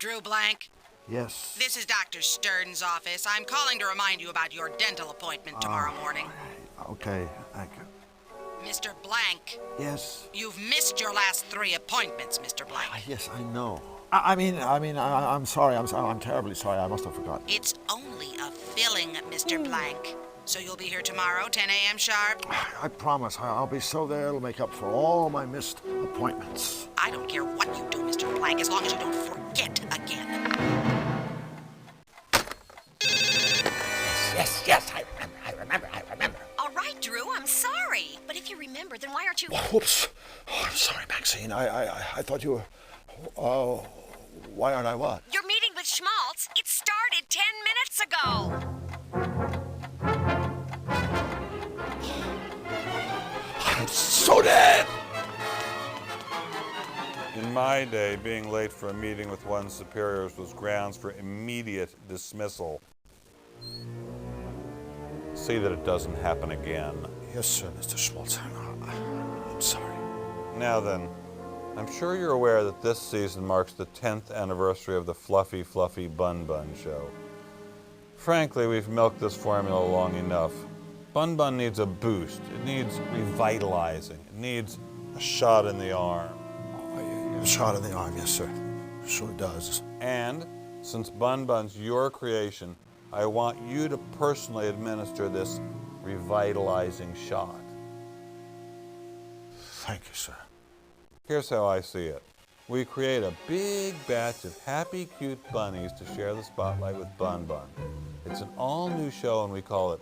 Drew Blank? Yes. This is Dr. Stern's office. I'm calling to remind you about your dental appointment tomorrow morning. Okay, thank you. Mr. Blank. Yes. You've missed your last 3 appointments, Mr. Blank. Yes, I know. I'm sorry. I'm terribly sorry. I must have forgotten. It's only a filling, Mr. Blank. So you'll be here tomorrow, 10 a.m. sharp? I promise. I'll be so there it'll make up for all my missed appointments. I don't care what you do, Mr. Blank, as long as you don't forget again. Yes, I remember. All right, Drew, I'm sorry. But if you remember, then why aren't you... Whoops. Oh, I'm sorry, Maxine. I thought you were... why aren't I what? Your meeting with Schmaltz, it started 10 minutes ago. I'm so dead! In my day, being late for a meeting with one's superiors was grounds for immediate dismissal. See that it doesn't happen again. Yes, sir, Mr. Schmaltz. I'm sorry. Now then, I'm sure you're aware that this season marks the 10th anniversary of the Fluffy Fluffy Bun Bun show. Frankly, we've milked this formula long enough. Bun Bun needs a boost. It needs revitalizing. It needs a shot in the arm. A shot in the arm, yes, sir. Sure does. And since Bun Bun's your creation, I want you to personally administer this revitalizing shot. Thank you, sir. Here's how I see it. We create a big batch of happy, cute bunnies to share the spotlight with Bun Bun. It's an all-new show and we call it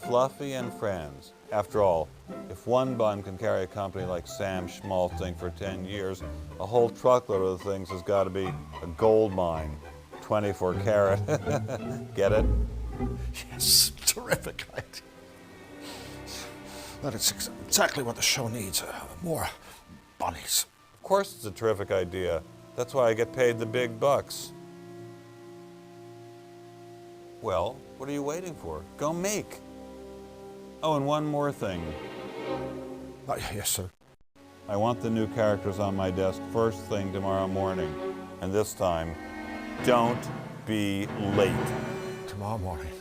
Fluffy and Friends. After all, if one bun can carry a company like Sam Schmaltzing for 10 years, a whole truckload of the things has got to be a gold mine. 24 karat. Get it? Yes, terrific idea. That's exactly what the show needs. More bunnies. Of course it's a terrific idea. That's why I get paid the big bucks. Well, what are you waiting for? Go make. Oh, and one more thing. Yes, sir. I want the new characters on my desk first thing tomorrow morning. And this time, don't be late. Tomorrow morning.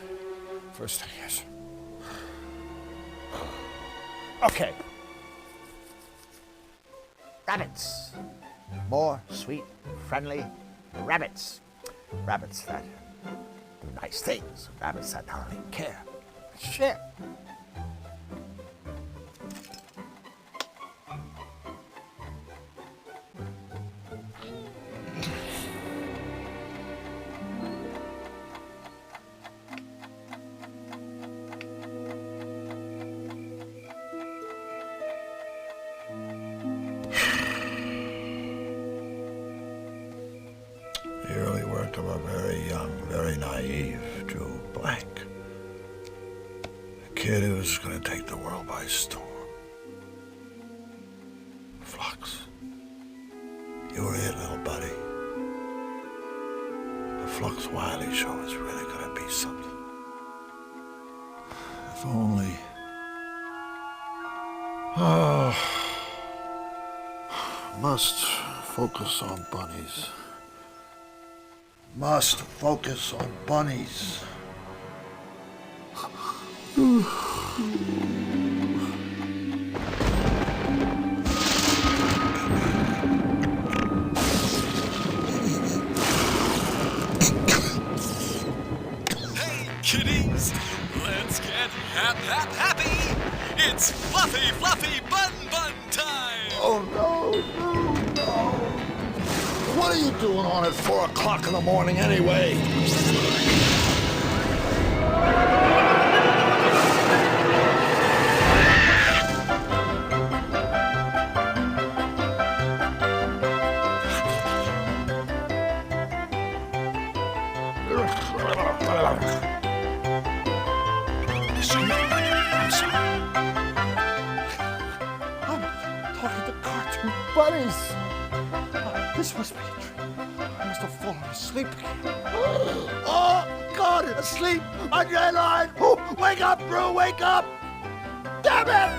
First thing, yes. Okay. Rabbits. More sweet, friendly rabbits. Rabbits that do nice things. Rabbits that not only care, but share. The early work of a very young, very naive Drew Blank. A kid who's going to take the world by storm. Flux. You were it, little buddy. The Flux Wiley show is really going to be something. If only... must focus on bunnies. Must focus on bunnies. Hey, kiddies! Let's get happy! It's Fluffy Fluffy Bun Bun time! Oh, no. What are you doing on at 4 o'clock in the morning anyway? I'm sorry. I'm talking to cartoon bunnies. This must be a dream. I must have fallen asleep again. Oh, God, asleep on your line. Oh, wake up, Brew, wake up. Damn it!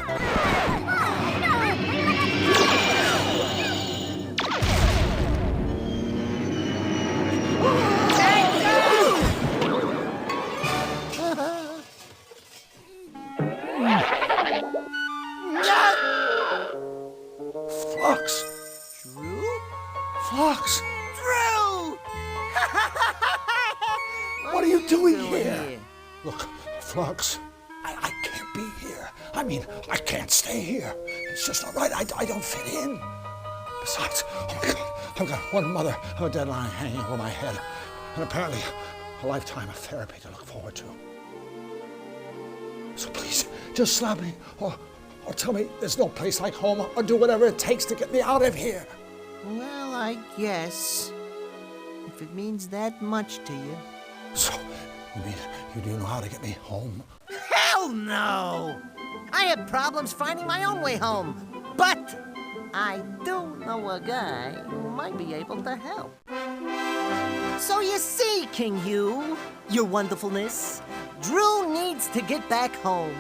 Flux! Drew? Flux! Drew! What are you doing here? Look, Flux, I can't be here. I mean, I can't stay here. It's just not right. I don't fit in. Besides, oh my God, I've got one mother of a deadline hanging over my head, and apparently a lifetime of therapy to look forward to. So please, just slap me, or tell me there's no place like home, or do whatever it takes to get me out of here. Well, I guess. If it means that much to you. So, you mean you do know how to get me home? Hell no! I have problems finding my own way home. But I do know a guy who might be able to help. So you see, King Hugh, your wonderfulness, Drew needs to get back home.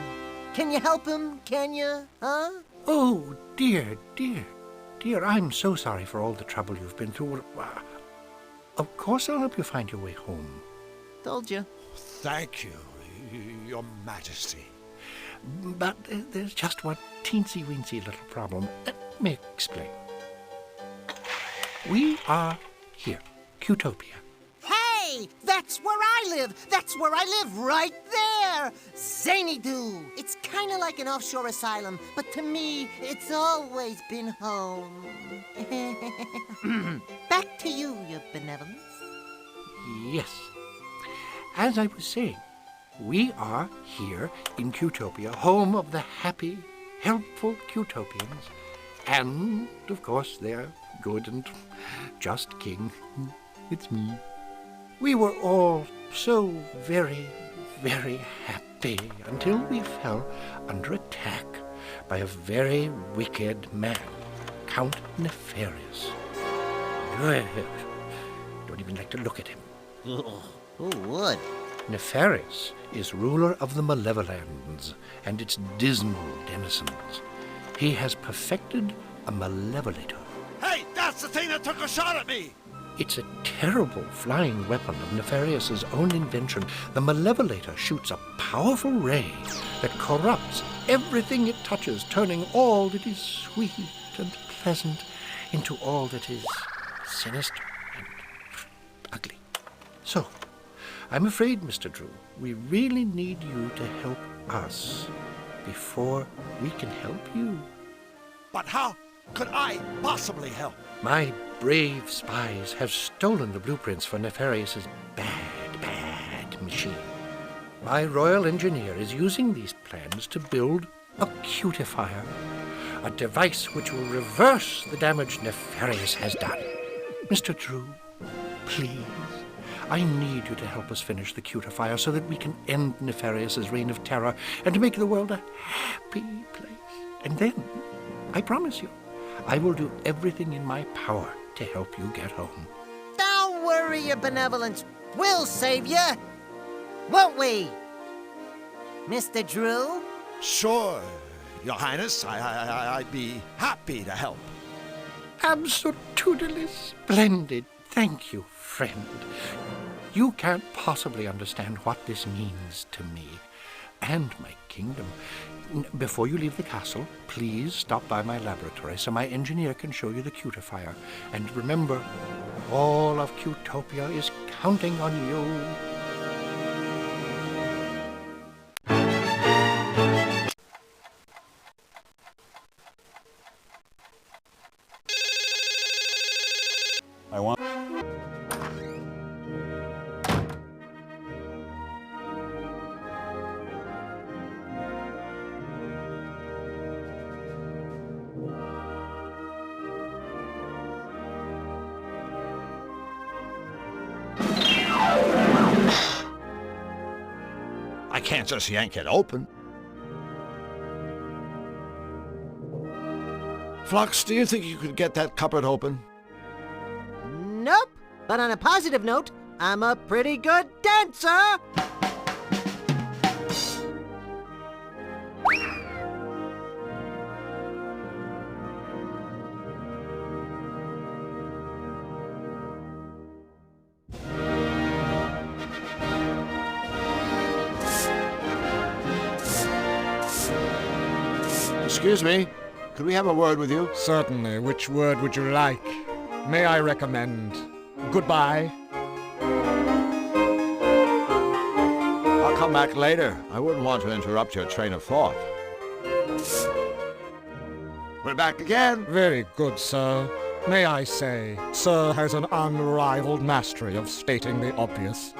Can you help him, can you, huh? Oh, dear, dear, dear, I'm so sorry for all the trouble you've been through. Of course I'll help you find your way home. Told you. Thank you, Your Majesty. But there's just one teensy-weensy little problem. Let me explain. We are here, Qtopia. Hey, that's where I live. That's where I live, right there. Zany-Doo. It's kind of like an offshore asylum, but to me, it's always been home. Back to you, Your Benevolence. Yes. As I was saying, we are here in Qtopia, home of the happy, helpful Qtopians, and, of course, their good and just king. It's me. We were all so very, very happy until we fell under attack by a very wicked man, Count Nefarious. Don't even like to look at him. Who would? Nefarious is ruler of the Malevolands and its dismal denizens. He has perfected a malevolator. Hey, that's the thing that took a shot at me! It's a terrible flying weapon of Nefarious's own invention. The malevolator shoots a powerful ray that corrupts everything it touches, turning all that is sweet and pleasant into all that is sinister and ugly. So, I'm afraid, Mr. Drew, we really need you to help us before we can help you. But how could I possibly help? My brave spies have stolen the blueprints for Nefarious's bad machine. My royal engineer is using these plans to build a cutifier, a device which will reverse the damage Nefarious has done. Mr. Drew, please, I need you to help us finish the cutifier so that we can end Nefarious's reign of terror and to make the world a happy place. And then, I promise you, I will do everything in my power to help you get home. Don't worry, Your Benevolence. We'll save you. Won't we? Mr. Drew? Sure, Your Highness. I'd be happy to help. Absolutely splendid. Thank you, friend. You can't possibly understand what this means to me and my kingdom. Before you leave the castle, please stop by my laboratory so my engineer can show you the cutifier. And remember, all of Qtopia is counting on you. I want... I can't just yank it open. Flux, do you think you could get that cupboard open? Nope. But on a positive note, I'm a pretty good dancer. Excuse me. could we have a word with you? Certainly. Which word would you like? May I recommend goodbye? I'll come back later. I wouldn't want to interrupt your train of thought. We're back again. Very good, sir. May I say, sir has an unrivaled mastery of stating the obvious.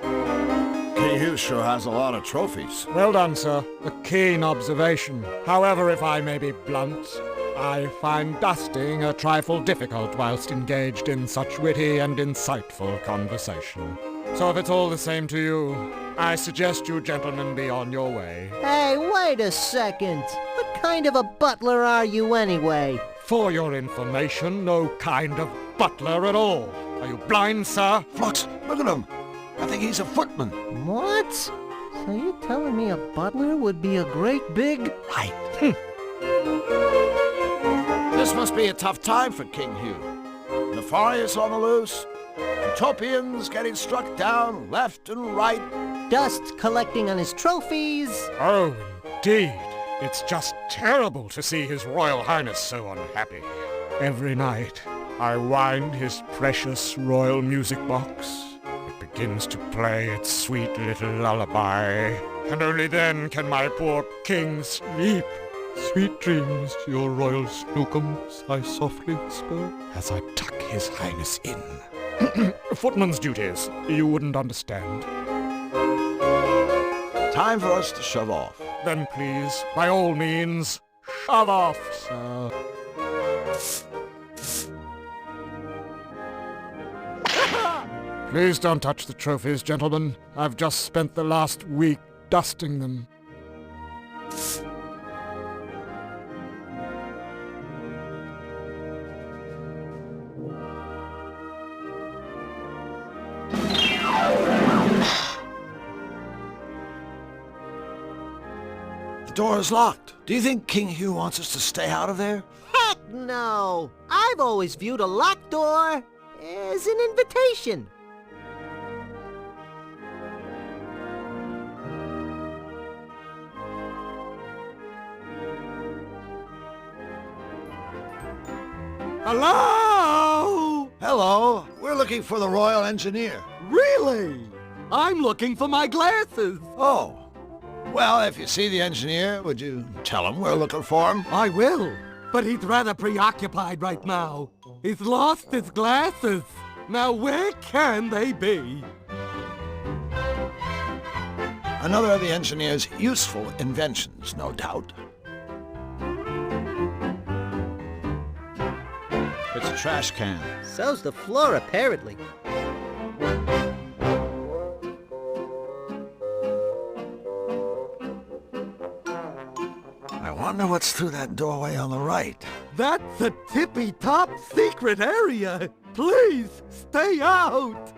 King Hugh sure has a lot of trophies. Well done, sir. A keen observation. However, if I may be blunt, I find dusting a trifle difficult whilst engaged in such witty and insightful conversation. So if it's all the same to you, I suggest you gentlemen be on your way. Hey, wait a second. What kind of a butler are you anyway? For your information, no kind of butler at all. Are you blind, sir? Flux, look at him. I think he's a footman. What? So you're telling me a butler would be a great big... Right. This must be a tough time for King Hugh. Nefarious on the loose, utopians getting struck down left and right. Dust collecting on his trophies. Oh, indeed. It's just terrible to see His Royal Highness so unhappy. Every night, I wind his precious royal music box. It begins to play its sweet little lullaby, and only then can my poor king sleep. Sweet dreams to your royal snookums, I softly whisper, as I tuck His Highness in. Footman's duties, you wouldn't understand. Time for us to shove off. Then please, by all means, shove off, sir. Please don't touch the trophies, gentlemen. I've just spent the last week dusting them. The door is locked. Do you think King Hugh wants us to stay out of there? Heck no! I've always viewed a locked door as an invitation. Hello? Hello. We're looking for the Royal Engineer. Really? I'm looking for my glasses. Oh. Well, if you see the engineer, would you tell him we're looking for him? I will, but he's rather preoccupied right now. He's lost his glasses. Now where can they be? Another of the engineer's useful inventions, no doubt. It's a trash can. So's the floor, apparently. I wonder what's through that doorway on the right. That's a tippy-top secret area. Please, stay out.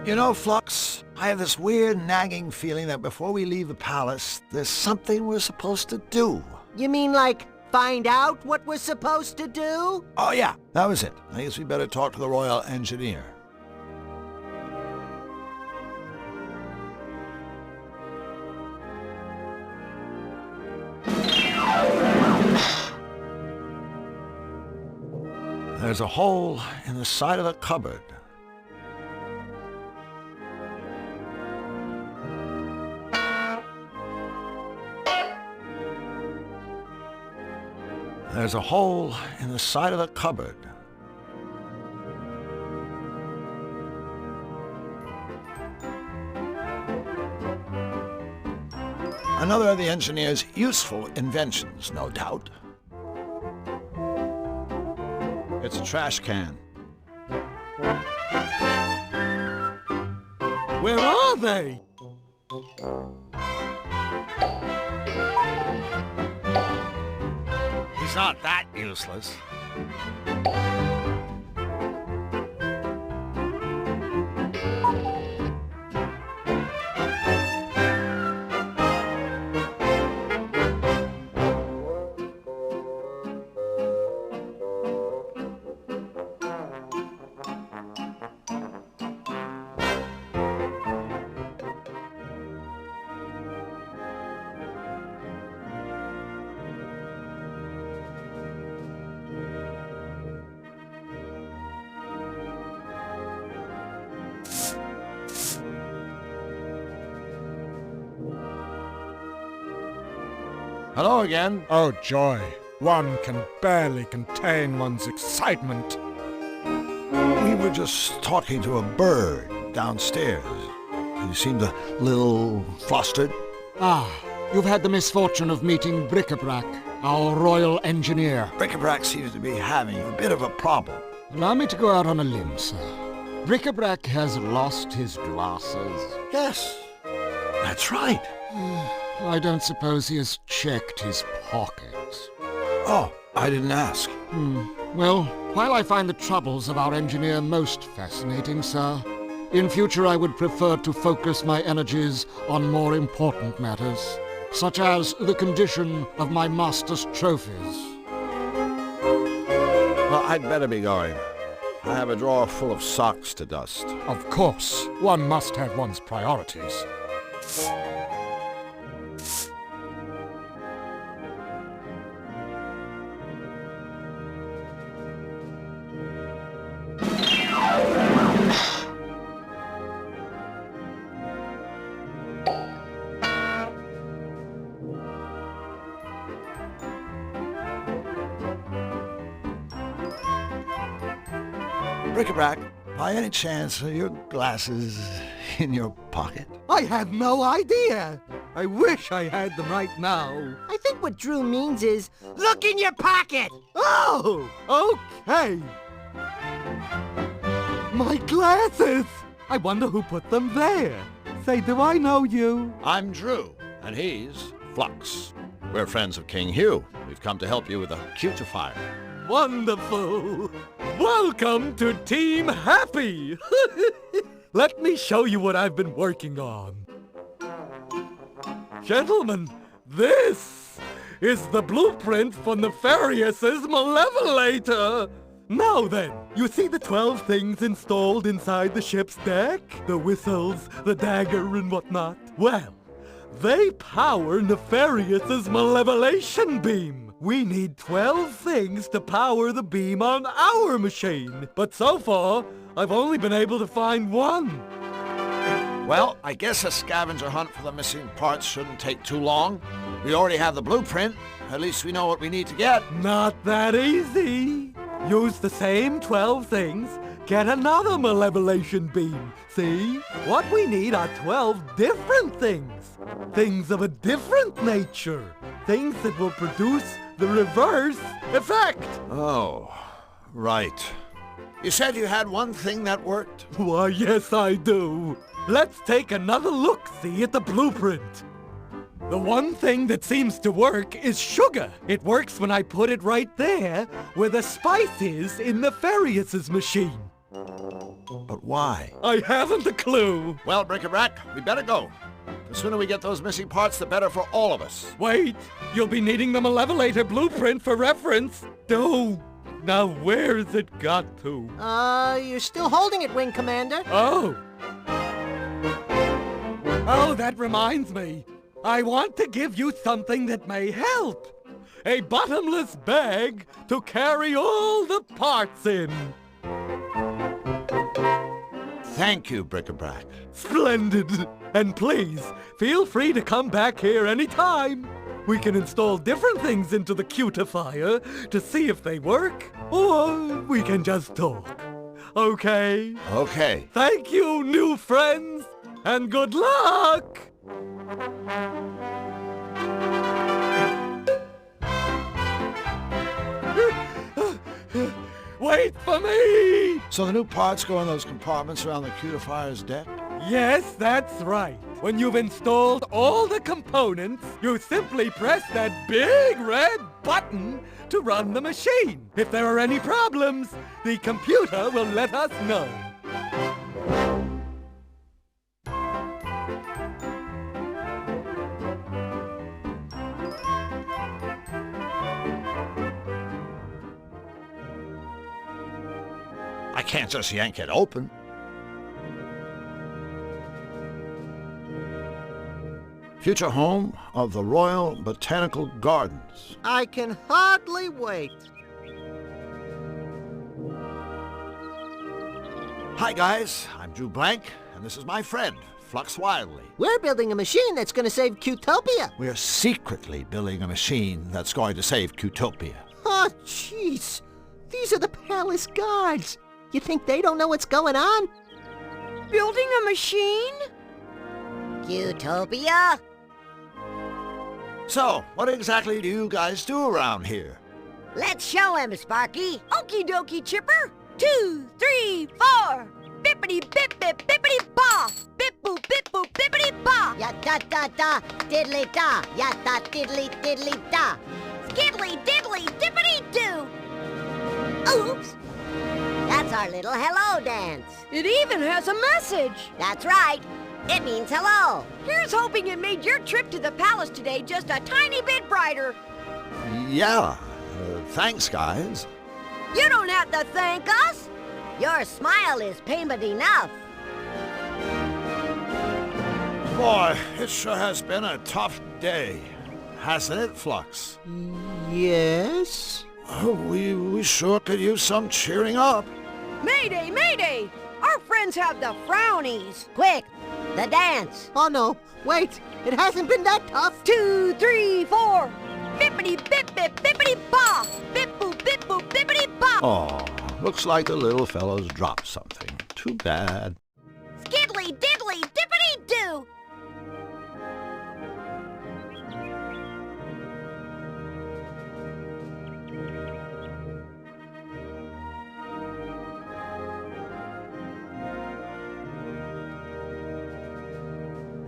You know, Flux, I have this weird nagging feeling that before we leave the palace, there's something we're supposed to do. You mean like find out what we're supposed to do? Oh yeah, that was it. I guess we better talk to the Royal Engineer. There's a hole in the side of the cupboard. There's a hole in the side of the cupboard. Another of the engineer's useful inventions, no doubt. It's a trash can. Where are they? He's not that useless. Hello again. Oh, joy. One can barely contain one's excitement. We were just talking to a bird downstairs. You seemed a little flustered. Ah, you've had the misfortune of meeting Bric-a-Brac, our royal engineer. Bric-a-Brac seems to be having a bit of a problem. Allow me to go out on a limb, sir. Bric-a-Brac has lost his glasses. Yes, that's right. I don't suppose he has checked his pockets. Oh, I didn't ask. Well, while I find the troubles of our engineer most fascinating, sir, in future I would prefer to focus my energies on more important matters, such as the condition of my master's trophies. Well, I'd better be going. I have a drawer full of socks to dust. Of course, one must have one's priorities. Bric-a-Brac, by any chance are your glasses in your pocket? I have no idea. I wish I had them right now. I think what Drew means is, look in your pocket! Oh, okay. My glasses! I wonder who put them there. Say, do I know you? I'm Drew, and he's Flux. We're friends of King Hugh. We've come to help you with a cutifier. Wonderful. Welcome to Team Happy. Let me show you what I've been working on. Gentlemen, this is the blueprint for Nefarious's Malevolator. Now then, you see the 12 things installed inside the ship's deck? The whistles, the dagger, and whatnot? Well, they power Nefarious's Malevolation beam. We need 12 things to power the beam on our machine. But so far, I've only been able to find one. Well, I guess a scavenger hunt for the missing parts shouldn't take too long. We already have the blueprint. At least we know what we need to get. Not that easy. Use the same 12 things, get another Malevolation beam. See? What we need are 12 different things. Things of a different nature. Things that will produce the reverse effect. Oh, right. You said you had one thing that worked? Why, yes, I do. Let's take another look-see at the blueprint. The one thing that seems to work is sugar. It works when I put it right there where the spice is in Nefarious' machine. But why? I haven't a clue. Well, Bric-a-Brac, we better go. The sooner we get those missing parts, the better for all of us. Wait, you'll be needing the Malevolator blueprint for reference. Oh, now where's it got to? You're still holding it, Wing Commander. Oh, that reminds me. I want to give you something that may help. A bottomless bag to carry all the parts in. Thank you, Bric-a-Brac. Splendid. And please, feel free to come back here anytime. We can install different things into the cutifier to see if they work, or we can just talk. Okay? Okay. Thank you, new friends, and good luck! Wait for me! So the new parts go in those compartments around the cutifier's deck? Yes, that's right. When you've installed all the components, you simply press that big red button to run the machine. If there are any problems, the computer will let us know. I can't just yank it open. Future home of the Royal Botanical Gardens. I can hardly wait. Hi guys, I'm Drew Blank, and this is my friend, Flux wildly. We're building a machine that's gonna save Cutopia. We're secretly building a machine that's going to save Cutopia. Oh, jeez. These are the palace guards. You think they don't know what's going on? Building a machine? Cutopia? So, what exactly do you guys do around here? Let's show him, Sparky. Okie dokie, Chipper. 2, 3, 4. Bippity bip bip bippity ba. Bip boop bip boop bippity ba. Ya da da da, diddly da. Ya da diddly diddly da. Skiddly diddly dippity doo. Oops. That's our little hello dance. It even has a message. That's right. It means hello. Here's hoping it made your trip to the palace today just a tiny bit brighter. Yeah, thanks, guys. You don't have to thank us. Your smile is payment enough. Boy, it sure has been a tough day, hasn't it, Flux? Yes? Oh, we sure could use some cheering up. Mayday, mayday! Our friends have the frownies. Quick, the dance. Oh, no. Wait. It hasn't been that tough. 2, 3, 4. Bippity bip bip bippity ba. Bip boop bippity ba. Oh, looks like the little fellow's dropped something. Too bad. Skiddly diddly dippity doo.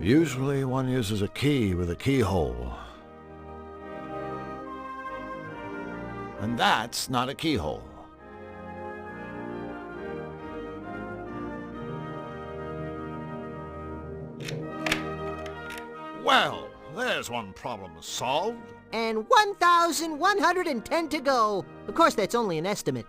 Usually one uses a key with a keyhole. And that's not a keyhole. Well, there's one problem solved. And 1,110 to go. Of course, that's only an estimate.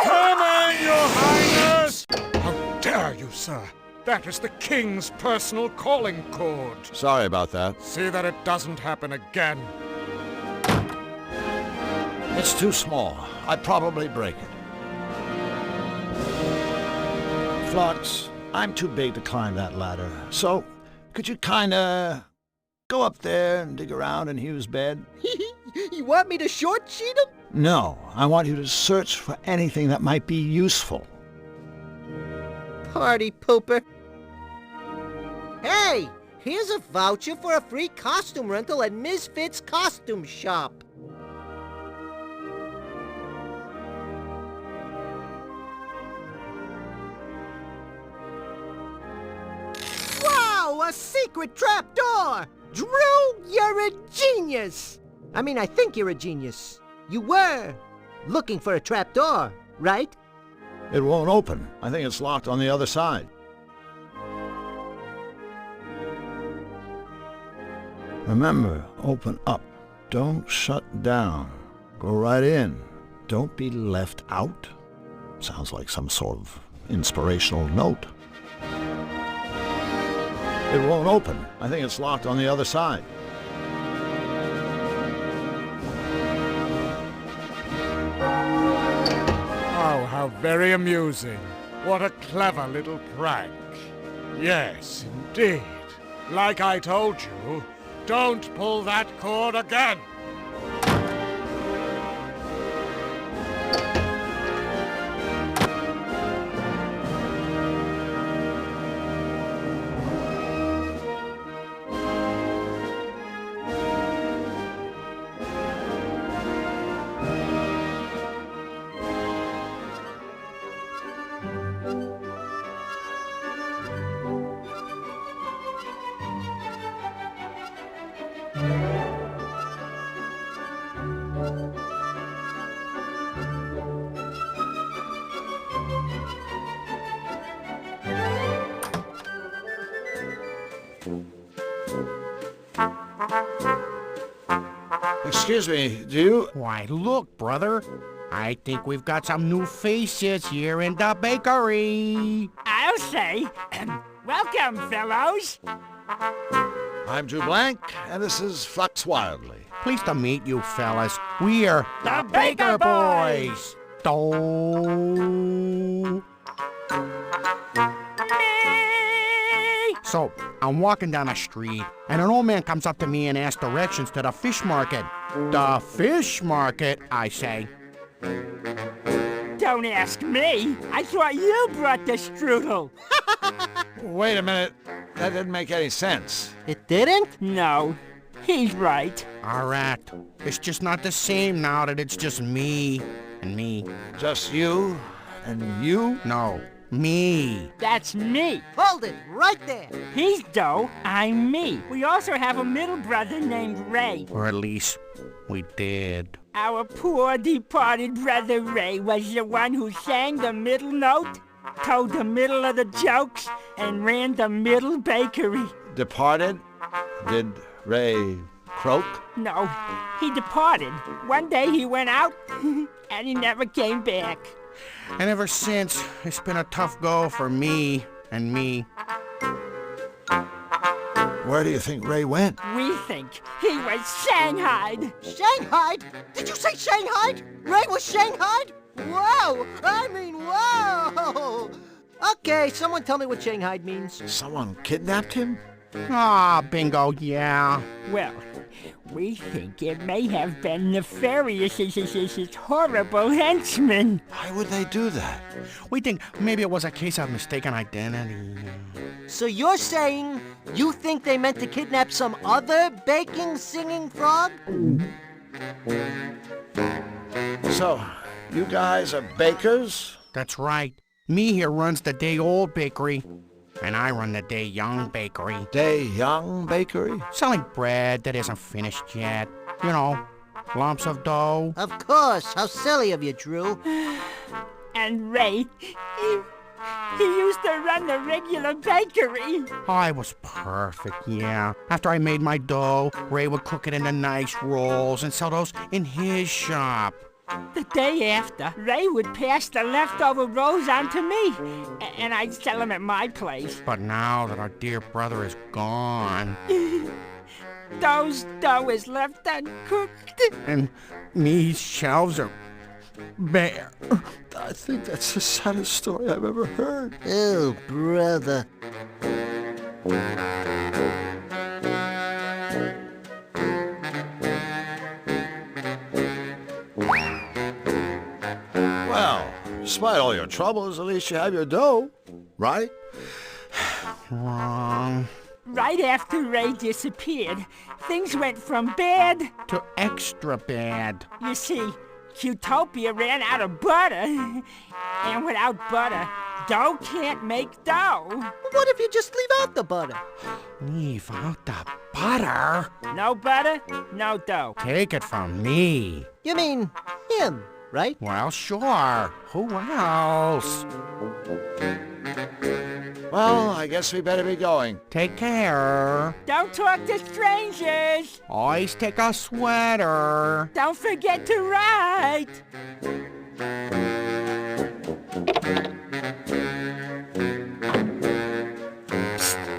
Come in, Your Highness! How dare you, sir? That is the King's personal calling cord. Sorry about that. See that it doesn't happen again. It's too small. I'd probably break it. Flux, I'm too big to climb that ladder. So, could you kinda go up there and dig around in Hugh's bed? You want me to short sheet him? No, I want you to search for anything that might be useful. Party pooper. Hey, here's a voucher for a free costume rental at Misfits Costume Shop. Wow, a secret trapdoor! Drew, you're a genius! I mean, I think you're a genius. You were looking for a trapdoor, right? It won't open. I think it's locked on the other side. Remember, open up. Don't shut down. Go right in. Don't be left out. Sounds like some sort of inspirational note. It won't open. I think it's locked on the other side. Oh, how very amusing. What a clever little prank. Yes, indeed. Like I told you, don't pull that cord again. Excuse me, do you... Why, look, brother. I think we've got some new faces here in the bakery. I'll say, welcome, fellows. I'm Drew Blank, and this is Flux Wildly. Pleased to meet you, fellas. We're The Baker Boys. So, I'm walking down the street, and an old man comes up to me and asks directions to the fish market. The fish market, I say. Don't ask me. I thought you brought the strudel. Wait a minute. That didn't make any sense. It didn't? No, he's right. All right. It's just not the same now that it's just me and me. Just you and you? No, me. That's me. Hold it right there. He's Doe, I'm me. We also have a middle brother named Ray. Or at least we did. Our poor departed brother Ray was the one who sang the middle note, told the middle of the jokes, and ran the middle bakery. Departed? Did Ray croak? No, he departed. One day he went out, and he never came back. And ever since, it's been a tough go for me and me. Where do you think Ray went? We think he was shanghaied. Shanghaied? Did you say Shanghaied? Ray was Shanghaied? Whoa! I mean, whoa! Okay, someone tell me what Shanghaied means. Someone kidnapped him? Ah, bingo, yeah. Well, we think it may have been Nefarious' horrible henchmen. Why would they do that? We think maybe it was a case of mistaken identity. So you're saying you think they meant to kidnap some other baking, singing frog? So, you guys are bakers? That's right. Me here runs the day-old bakery, and I run the day-young bakery. Day-young bakery? Selling bread that isn't finished yet. You know, lumps of dough. Of course. How silly of you, Drew. And Ray, he used to run the regular bakery. I was perfect, yeah. After I made my dough, Ray would cook it into nice rolls and sell those in his shop. The day after, Ray would pass the leftover rolls on to me, and I'd sell them at my place. But now that our dear brother is gone... Those dough is left uncooked. And me's shelves are bare. I think that's the saddest story I've ever heard. Oh, brother. Well, despite all your troubles, at least you have your dough, right? Wrong. Right after Ray disappeared, things went from bad to extra bad. You see, Qtopia ran out of butter. And without butter, dough can't make dough. What if you just leave out the butter? Leave out the butter? No butter, no dough. Take it from me. You mean him, right? Well, sure. Who else? Well, I guess we better be going. Take care. Don't talk to strangers. Always take a sweater. Don't forget to write.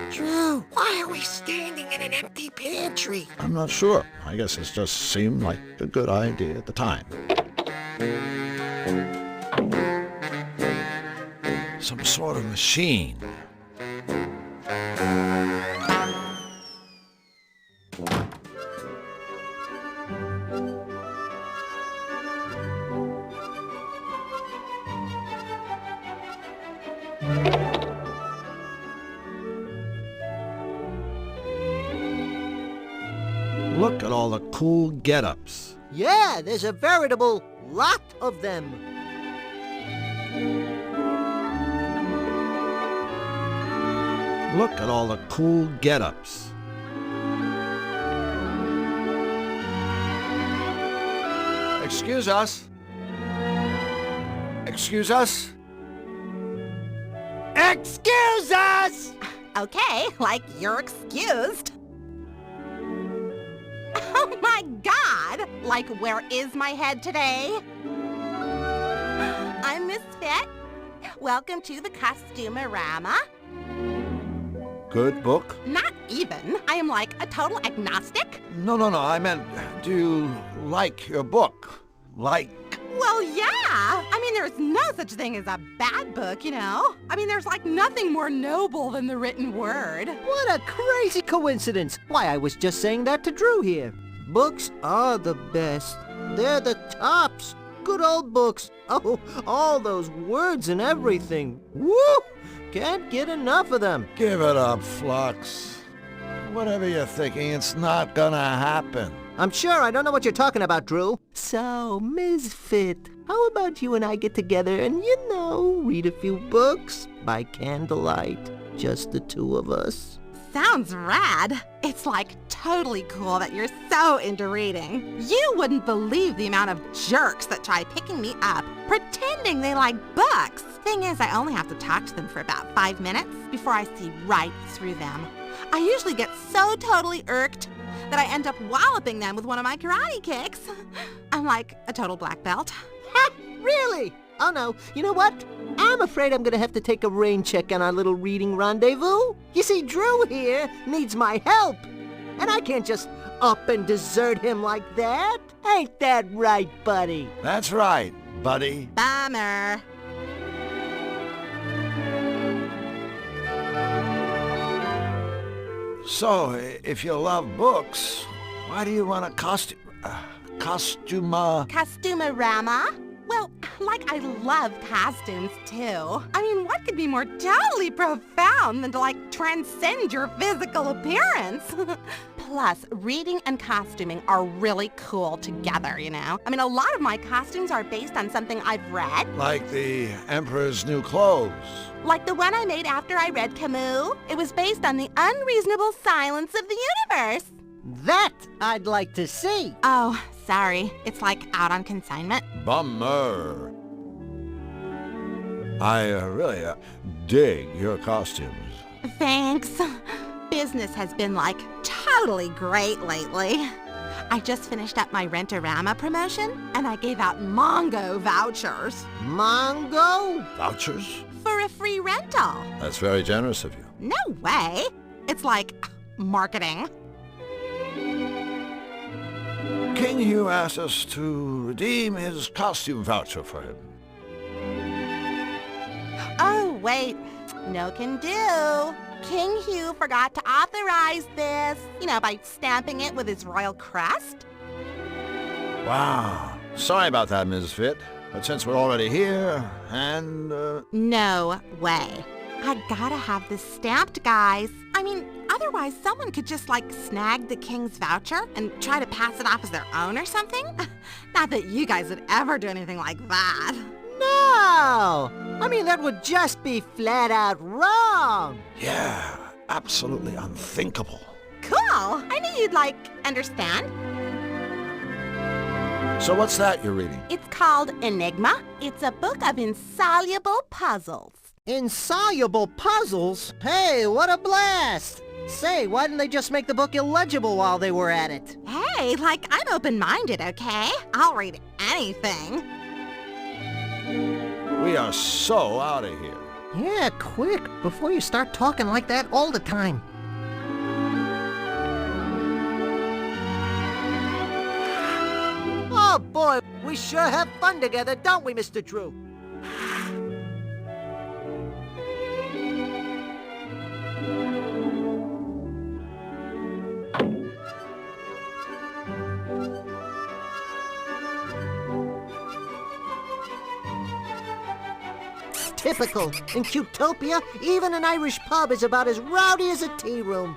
Drew, why are we standing in an empty pantry? I'm not sure. I guess it just seemed like a good idea at the time. Some sort of machine. Look at all the cool get-ups. Yeah, there's a veritable lot of them. Look at all the cool get-ups. Excuse us. Excuse us. Excuse us! Okay, like you're excused. Oh my God! Like, where is my head today? I'm Miss Fit. Welcome to the Costumerama. Good book? Not even. I am like a total agnostic. No, I meant, do you like your book? Like... Well, yeah. I mean, there's no such thing as a bad book, you know? I mean, there's like nothing more noble than the written word. What a crazy coincidence. Why, I was just saying that to Drew here. Books are the best. They're the tops. Good old books. Oh, all those words and everything. Woo! Can't get enough of them. Give it up, Flux. Whatever you're thinking, it's not gonna happen. I'm sure I don't know what you're talking about, Drew. So, Misfit, how about you and I get together and, you know, read a few books by candlelight? Just the two of us. Sounds rad. It's like totally cool that you're so into reading. You wouldn't believe the amount of jerks that try picking me up, pretending they like books. Thing is, I only have to talk to them for about 5 minutes before I see right through them. I usually get so totally irked that I end up walloping them with one of my karate kicks. I'm like a total black belt. Ha! Really? Oh no, you know what? I'm afraid I'm gonna have to take a rain check on our little reading rendezvous. You see, Drew here needs my help. And I can't just up and desert him like that. Ain't that right, buddy? That's right, buddy. Bummer. So, if you love books, why do you want a Costumerama? Well, like I love costumes too. I mean, what could be more totally profound than to like transcend your physical appearance? Plus, reading and costuming are really cool together, you know? I mean, a lot of my costumes are based on something I've read. Like the Emperor's New Clothes. Like the one I made after I read Camus. It was based on the unreasonable silence of the universe. That I'd like to see. Oh, sorry. It's like out on consignment. Bummer. I really dig your costumes. Thanks. Business has been like totally great lately. I just finished up my Rent-A-Rama promotion and I gave out Mongo vouchers. Mongo? Vouchers? For a free rental. That's very generous of you. No way. It's like marketing. King Hugh asked us to redeem his costume voucher for him. Oh, wait. No can do. King Hugh forgot to authorize this, you know, by stamping it with his royal crest. Wow. Sorry about that, Ms. Fit. But since we're already here, and... No way. I gotta have this stamped, guys. I mean, otherwise someone could just, like, snag the king's voucher and try to pass it off as their own or something. Not that you guys would ever do anything like that. No! I mean, that would just be flat out wrong. Yeah, absolutely unthinkable. Cool. I knew you'd, like, understand. So what's that you're reading? It's called Enigma. It's a book of insoluble puzzles. Insoluble puzzles? Hey, what a blast! Say, why didn't they just make the book illegible while they were at it? Hey, like, I'm open-minded, okay? I'll read anything. We are so out of here. Yeah, quick, before you start talking like that all the time. Oh boy, we sure have fun together, don't we, Mr. Drew? Typical. In Cutopia, even an Irish pub is about as rowdy as a tea room.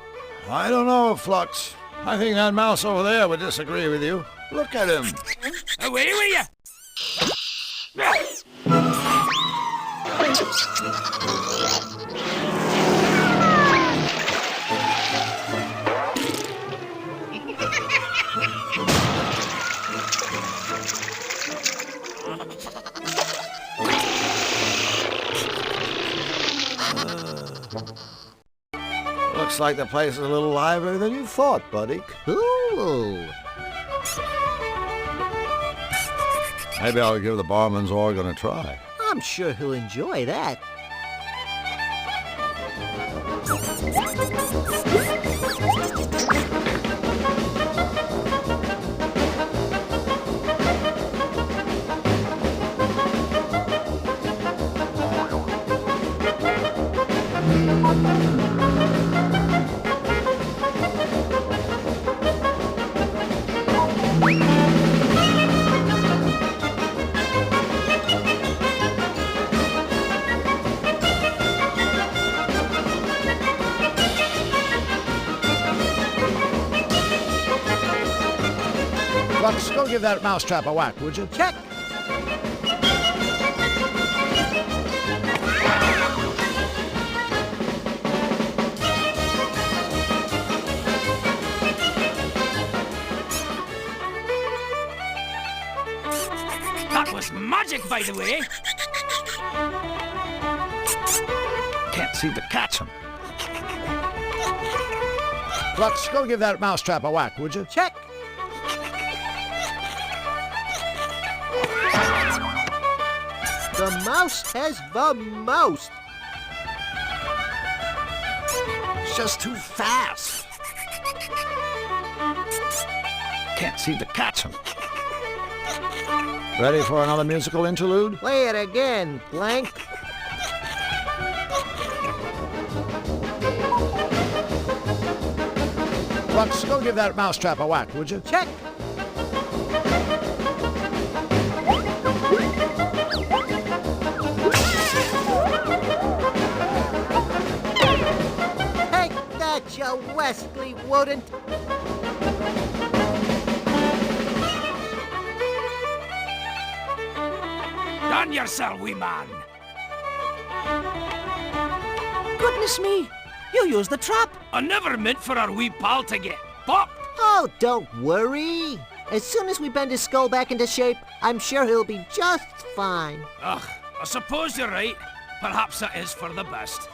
I don't know, Flux. I think that mouse over there would disagree with you. Look at him. Away with you! Looks like the place is a little livelier than you thought, buddy. Cool. cool. Maybe I'll give the barman's organ a try. I'm sure he'll enjoy that. Bucks, go give that mousetrap a whack, would you? Check. That was magic, by the way. Can't seem to catch him. Bucks, go give that mousetrap a whack, would you? Check. The mouse has the mouse. It's just too fast. Can't seem to catch him. Ready for another musical interlude? Play it again, Blank. Bucks, go give that mousetrap a whack, would you? Check. Take that, you Wesley Wooden. Done yourself, wee man. Goodness me, you used the trap. I never meant for our wee pal to get popped. Oh, don't worry. As soon as we bend his skull back into shape, I'm sure he'll be just fine. Ugh, I suppose you're right. Perhaps that is for the best.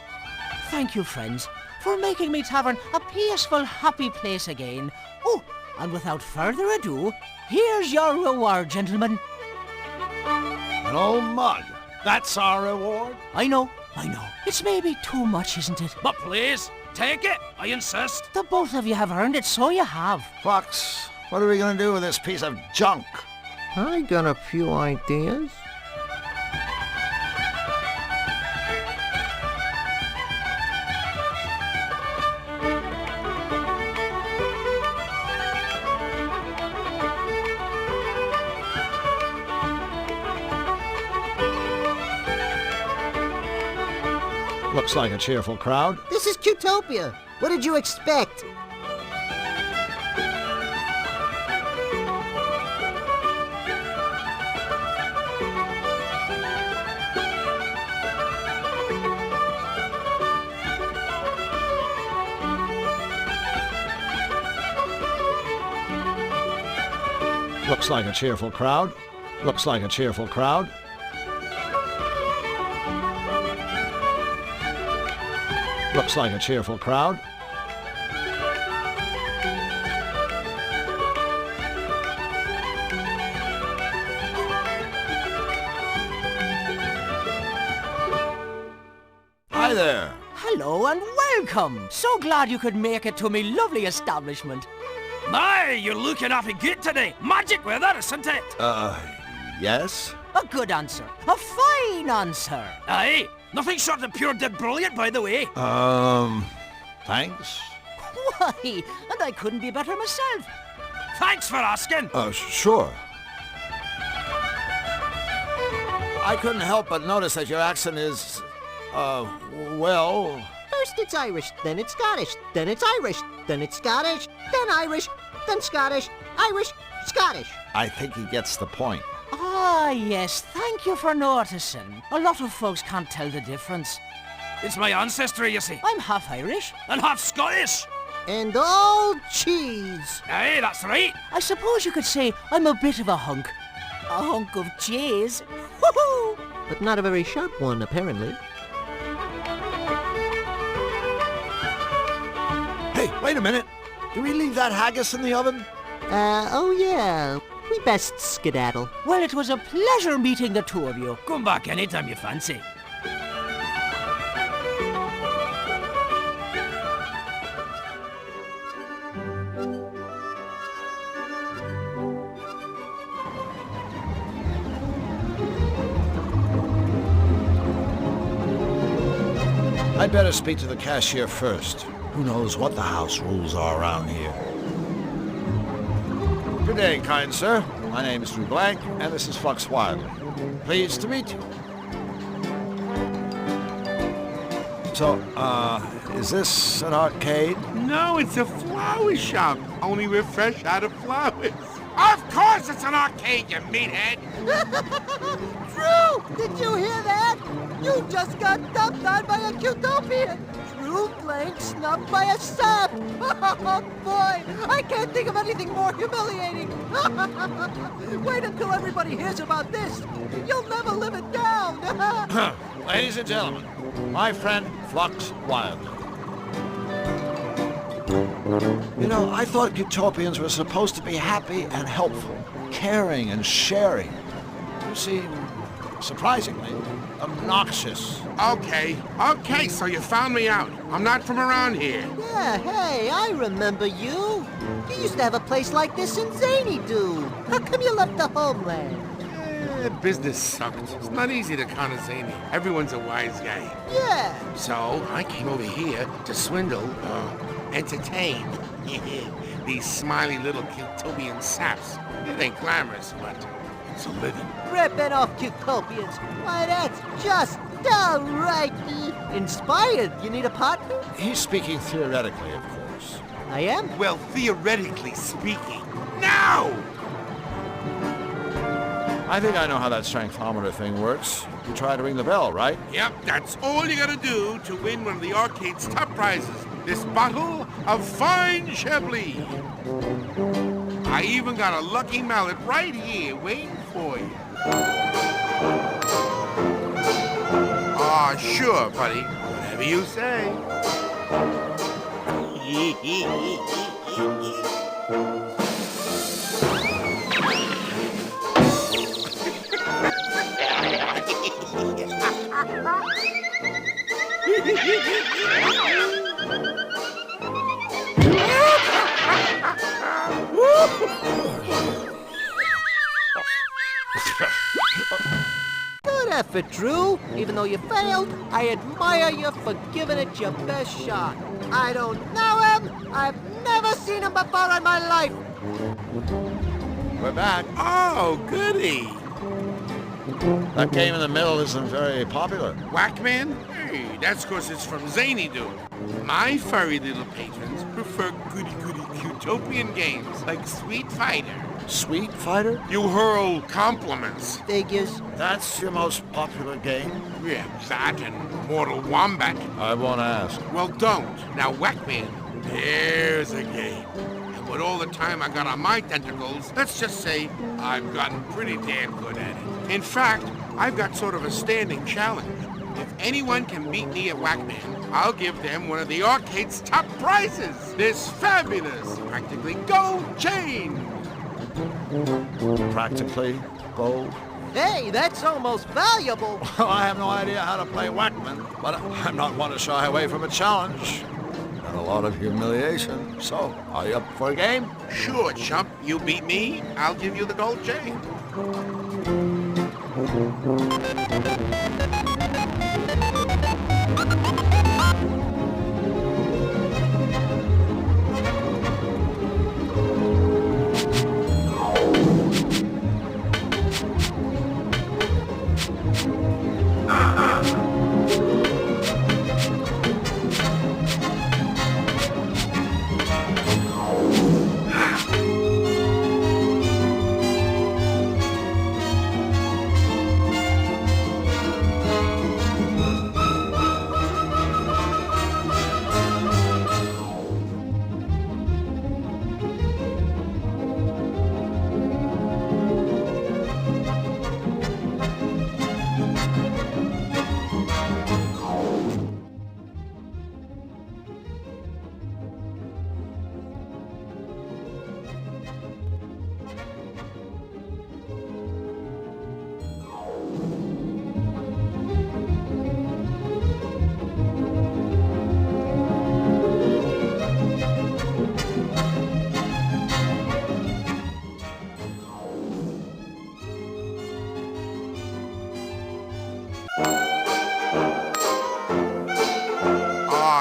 Thank you, friends, for making me tavern a peaceful, happy place again. Oh, and without further ado, here's your reward, gentlemen. An old mug. That's our reward? I know. It's maybe too much, isn't it? But please, take it. I insist. The both of you have earned it, so you have. Fox, what are we going to do with this piece of junk? I got a few ideas. Looks like a cheerful crowd. This is Cutopia. What did you expect? Looks like a cheerful crowd. Looks like a cheerful crowd. Looks like a cheerful crowd. Hi there. Hello and welcome. So glad you could make it to me lovely establishment. My, you're looking awfully good today. Magic weather, isn't it? Yes? A good answer. A fine answer. Aye, nothing short of pure dead brilliant, by the way. Thanks. Why, and I couldn't be better myself. Thanks for asking. Sure. I couldn't help but notice that your accent is, well... First it's Irish, then it's Scottish, then it's Irish, then it's Scottish, then Irish, then Scottish, Irish, Scottish. I think he gets the point. Ah, yes, thank you for noticing. A lot of folks can't tell the difference. It's my ancestry, you see. I'm half Irish. And half Scottish. And all cheese. Aye, that's right. I suppose you could say I'm a bit of a hunk. A hunk of cheese. Woohoo! But not a very sharp one, apparently. Hey, wait a minute. Do we leave that haggis in the oven? Oh yeah. We best skedaddle. Well, it was a pleasure meeting the two of you. Come back anytime you fancy. I'd better speak to the cashier first. Who knows what the house rules are around here. Good day, kind sir. My name is Drew Blank, and this is Flux Wildly. Pleased to meet you. So, is this an arcade? No, it's a flower shop. Only we're fresh out of flowers. Of course it's an arcade, you meathead! Drew! Did you hear that? You just got dumped on by a Cutopian! Drew Blank snubbed by a sap! Oh boy! I can't think of anything more humiliating! Wait until everybody hears about this! You'll never live it down! Ladies and gentlemen, my friend Flux Wildly. You know, I thought Utopians were supposed to be happy and helpful, caring and sharing. You seem, surprisingly, obnoxious. Okay, so you found me out. I'm not from around here. Yeah, hey, I remember you. You used to have a place like this in Zany-Doo. How come you left the homeland? Business sucked. It's not easy to count a zany. Everyone's a wise guy. Yeah. So I came over here to swindle, entertain these smiley little Cutopian saps. It ain't glamorous, but it's a living. Ripping off Cutopians. Why, that's just downright inspired. You need a partner? He's speaking theoretically, of course. I am? Well, theoretically speaking. Now! I think I know how that strengthometer thing works. You try to ring the bell, right? Yep, that's all you gotta do to win one of the arcade's top prizes. This bottle of fine Chablis. I even got a lucky mallet right here waiting for you. Aw, sure, buddy. Whatever you say. Good effort, Drew. Even though you failed, I admire you for giving it your best shot. I don't know him. I've never seen him before in my life. We're back. Oh, goody. That game in the middle isn't very popular. Whackman? Hey, that's 'cause it's from Zany-Doo. My furry little patrons prefer goody-goody Cutopian games like Sweet Fighter. Sweet Fighter? You hurl compliments. Figures. That's your most popular game? Yeah, that and Mortal Wombat. I won't ask. Well, don't. Now, Whackman, there's a game. And with all the time I got on my tentacles, let's just say I've gotten pretty damn good at it. In fact, I've got sort of a standing challenge. If anyone can beat me at Whackman, I'll give them one of the arcade's top prizes. This fabulous, practically gold chain. Practically gold? Hey, that's almost valuable. Well, I have no idea how to play Whackman, but I'm not one to shy away from a challenge. And a lot of humiliation. So, are you up for a game? Sure, chump. You beat me, I'll give you the gold chain.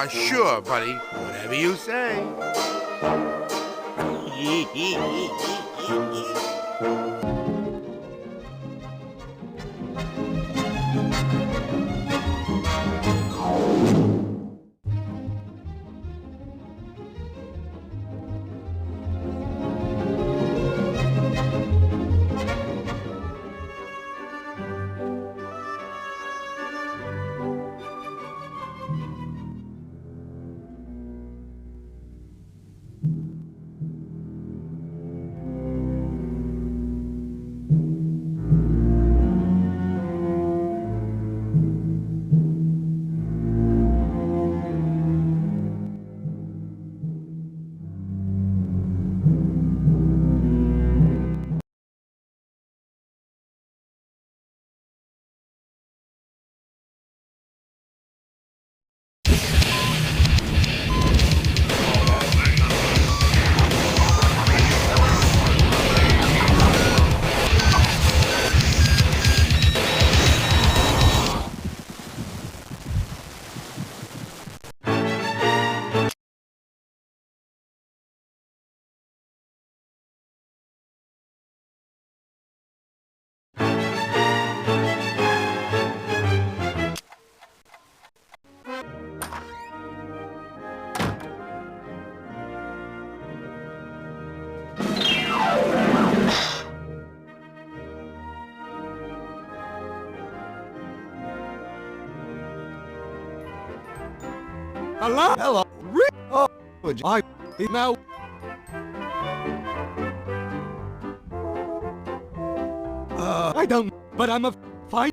Aw, sure, buddy. Whatever you say. Hello? Hello? Oh, I now. I don't, but I'm a fine.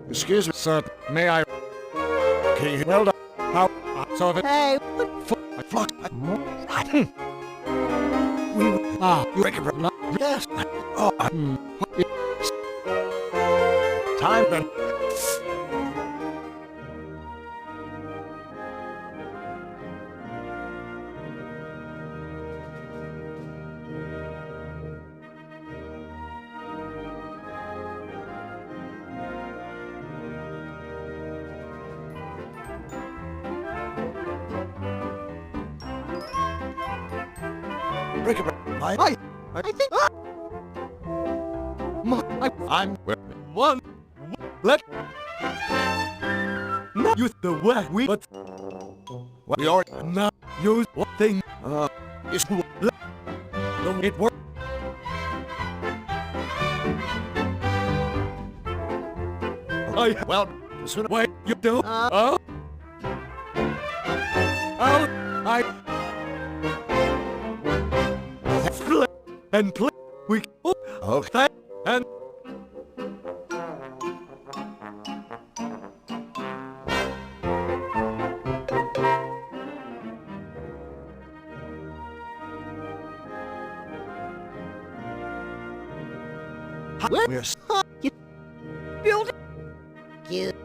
Excuse me, sir. May I? Okay, well done. How? So that. Hey, Fuck. You reckon? Yes. Oh. Time then. I think. I'm one. Let. Not use the word we, but We are not use what thing. is It works. well. Sooner. Wait, you do? Oh, I split and play. We Okay. and We're Build Cute.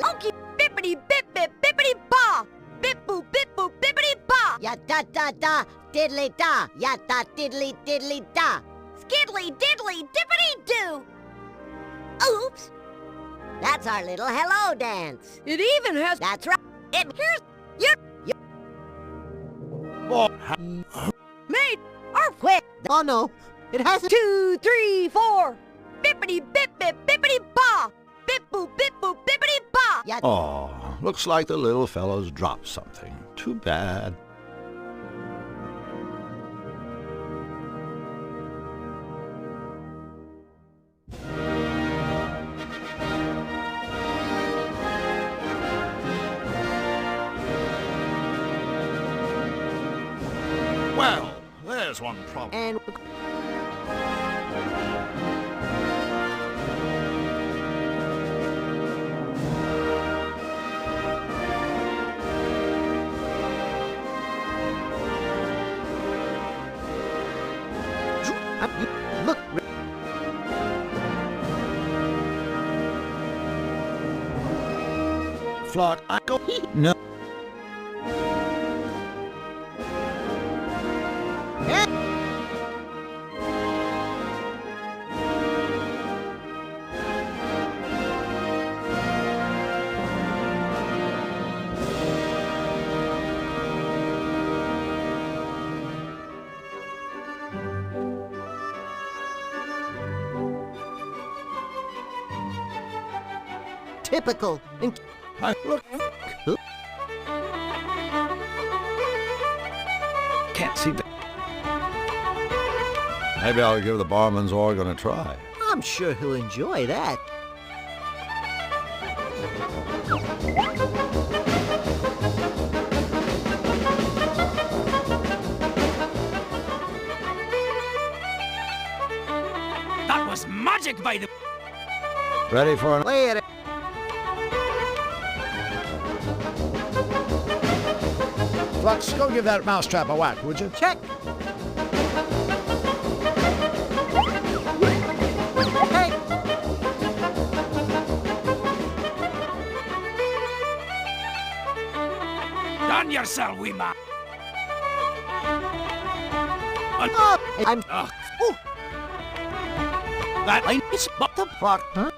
Monkey bippity bip bip bippity ba. Bip boop bip boop bippity ba. Ya da da da, diddly da. Ya da diddly diddly da. Skiddly diddly dippity doo. Oops. That's our little hello dance. It even has. That's right. Here's your made our Quick. Oh no, it hasn't. 2, 3, 4. Bippity bip bip bippity ba. Bip boop bippity ba. Ya Oh, looks like the little fellow's dropped something. Too bad. Well, there's one problem. And Look, Flock, I go. No. typical. Look. Can't see that. Maybe I'll give the barman's organ a try. I'm sure he'll enjoy that. That was magic by the... Ready for an... Play it. Flux, go give that mousetrap a whack, would you? Check. Hey. Done yourself, wee man. Oh, I'm... Ooh. That ain't what the fuck, huh?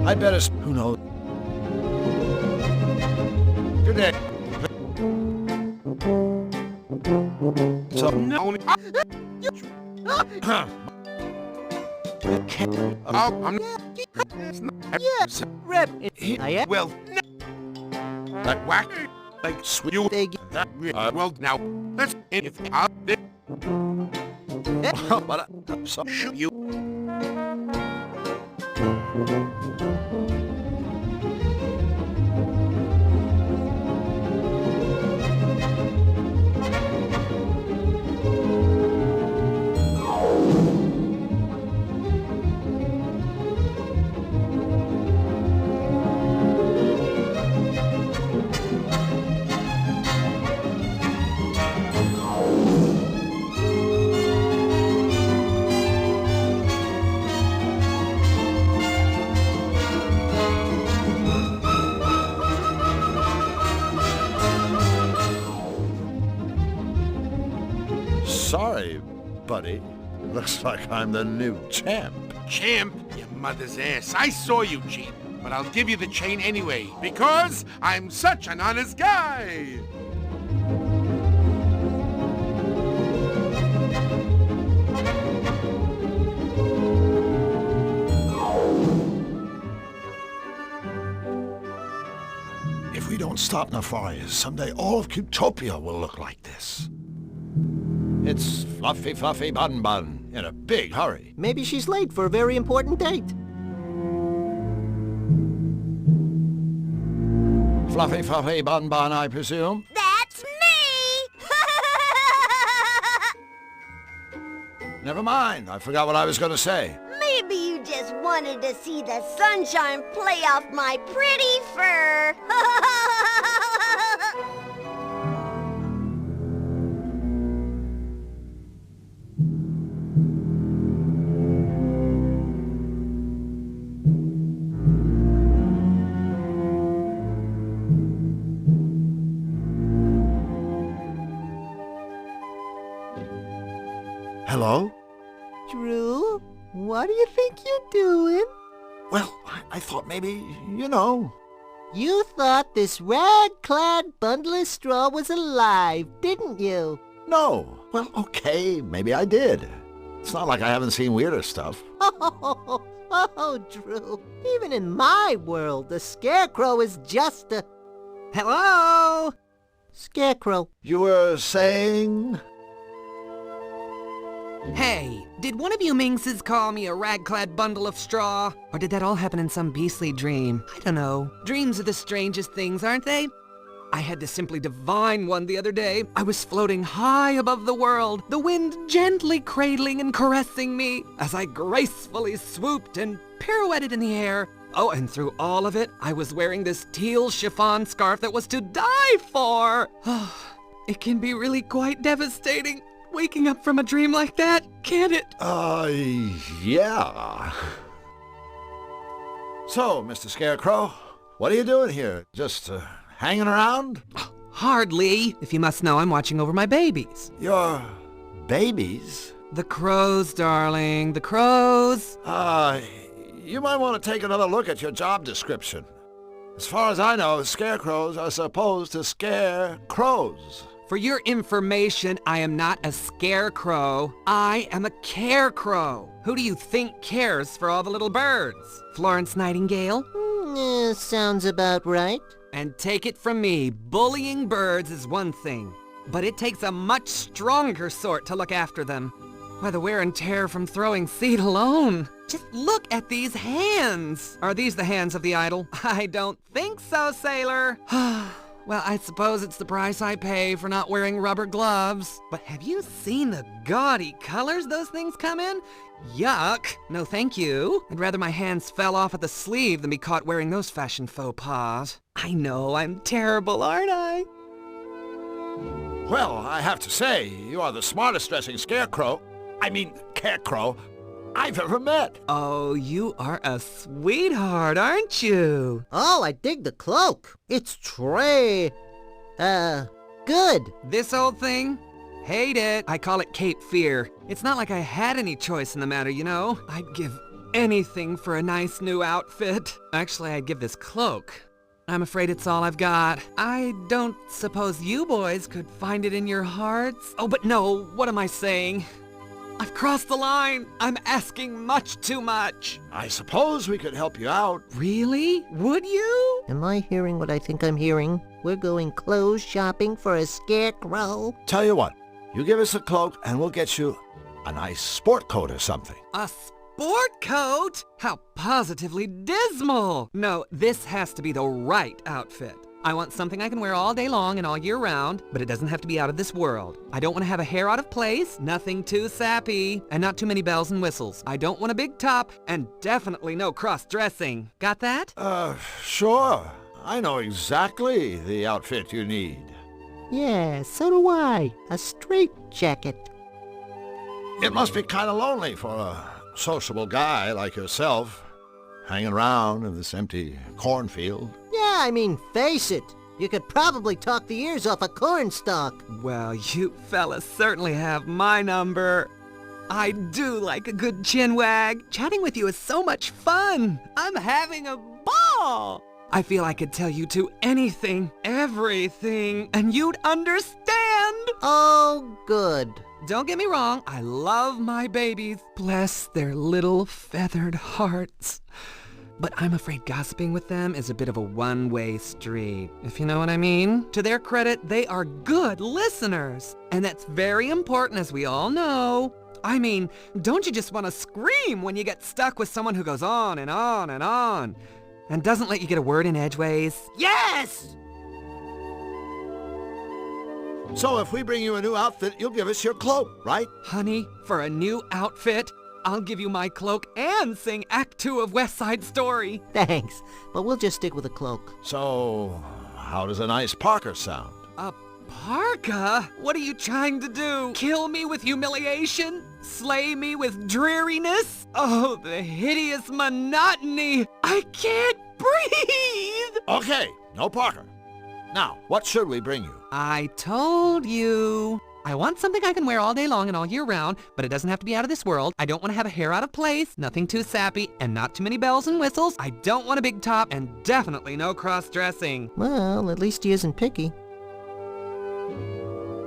I better... Who knows? Good day. So... No. Oh, I'm... Yes, Reb. I am. Well, that whack, like you. Well, now let's if I'll But so shoot you. Sorry, buddy. Looks like I'm the new champ. Champ, your mother's ass. I saw you cheat, but I'll give you the chain anyway because I'm such an honest guy. if we don't stop Nefarious, someday all of Cutopia will look like this. It's Fluffy Fluffy Bun Bun in a big hurry. Maybe she's late for a very important date. Fluffy Fluffy Bun Bun, I presume? That's me! Never mind. I forgot what I was going to say. Maybe you just wanted to see the sunshine play off my pretty fur. Hello? Drew, what do you think you're doing? Well, I thought maybe, you know. You thought this rag-clad bundle of straw was alive, didn't you? No. Well, okay, maybe I did. It's not like I haven't seen weirder stuff. Oh, Drew. Even in my world, the Scarecrow is just a... Hello? Scarecrow. You were saying... Hey, Did one of you minxes call me a rag-clad bundle of straw? Or did that all happen in some beastly dream? I don't know. Dreams are the strangest things, aren't they? I had to simply divine one the other day. I was floating high above the world, the wind gently cradling and caressing me as I gracefully swooped and pirouetted in the air. Oh, and through all of it, I was wearing this teal chiffon scarf that was to die for. It can be really quite devastating waking up from a dream like that, can't it? Yeah. So, Mr. Scarecrow, what are you doing here? Just hanging around? Hardly. If you must know, I'm watching over my babies. Your babies? The crows, darling, the crows. You might want to take another look at your job description. As far as I know, scarecrows are supposed to scare crows. For your information, I am not a scarecrow. I am a carecrow. Who do you think cares for all the little birds? Florence Nightingale? Sounds about right. And take it from me, bullying birds is one thing, but it takes a much stronger sort to look after them. Why, the wear and tear from throwing seed alone. Just look at these hands. Are these the hands of the idol? I don't think so, sailor. Well, I suppose it's the price I pay for not wearing rubber gloves. But have you seen the gaudy colors those things come in? Yuck. No, thank you. I'd rather my hands fell off at the sleeve than be caught wearing those fashion faux pas. I know, I'm terrible, aren't I? Well, I have to say, you are the smartest dressing carecrow I've ever met. Oh, you are a sweetheart, aren't you? Oh, I dig the cloak. It's good. This old thing? Hate it. I call it Cape Fear. It's not like I had any choice in the matter, you know? I'd give anything for a nice new outfit. Actually, I'd give this cloak. I'm afraid it's all I've got. I don't suppose you boys could find it in your hearts? Oh, but no, what am I saying? I've crossed the line. I'm asking much too much. I suppose we could help you out. Really? Would you? Am I hearing what I think I'm hearing? We're going clothes shopping for a scarecrow? Tell you what, you give us a cloak and we'll get you a nice sport coat or something. A sport coat? How positively dismal. No, this has to be the right outfit. I want something I can wear all day long and all year round, but it doesn't have to be out of this world. I don't want to have a hair out of place, nothing too sappy, and not too many bells and whistles. I don't want a big top, and definitely no cross-dressing. Got that? Sure. I know exactly the outfit you need. Yeah, so do I. A straight jacket. It must be kind of lonely for a sociable guy like yourself, hanging around in this empty cornfield. Yeah, I mean, face it. You could probably talk the ears off a cornstalk. Well, you fellas certainly have my number. I do like a good chinwag. Chatting with you is so much fun. I'm having a ball. I feel I could tell you two anything, everything, and you'd understand. Oh, good. Don't get me wrong, I love my babies. Bless their little feathered hearts. But I'm afraid gossiping with them is a bit of a one-way street, if you know what I mean. To their credit, they are good listeners. And that's very important, as we all know. I mean, don't you just want to scream when you get stuck with someone who goes on and on and on, and doesn't let you get a word in edgeways? Yes! So if we bring you a new outfit, you'll give us your cloak, right? Honey, for a new outfit, I'll give you my cloak and sing Act 2 of West Side Story. Thanks, but we'll just stick with the cloak. So, how does a nice parka sound? A parka? What are you trying to do? Kill me with humiliation? Slay me with dreariness? Oh, the hideous monotony! I can't breathe! Okay, no parka. Now, what should we bring you? I told you. I want something I can wear all day long and all year round, but it doesn't have to be out of this world. I don't want to have a hair out of place, nothing too sappy, and not too many bells and whistles. I don't want a big top, and definitely no cross-dressing. Well, at least he isn't picky.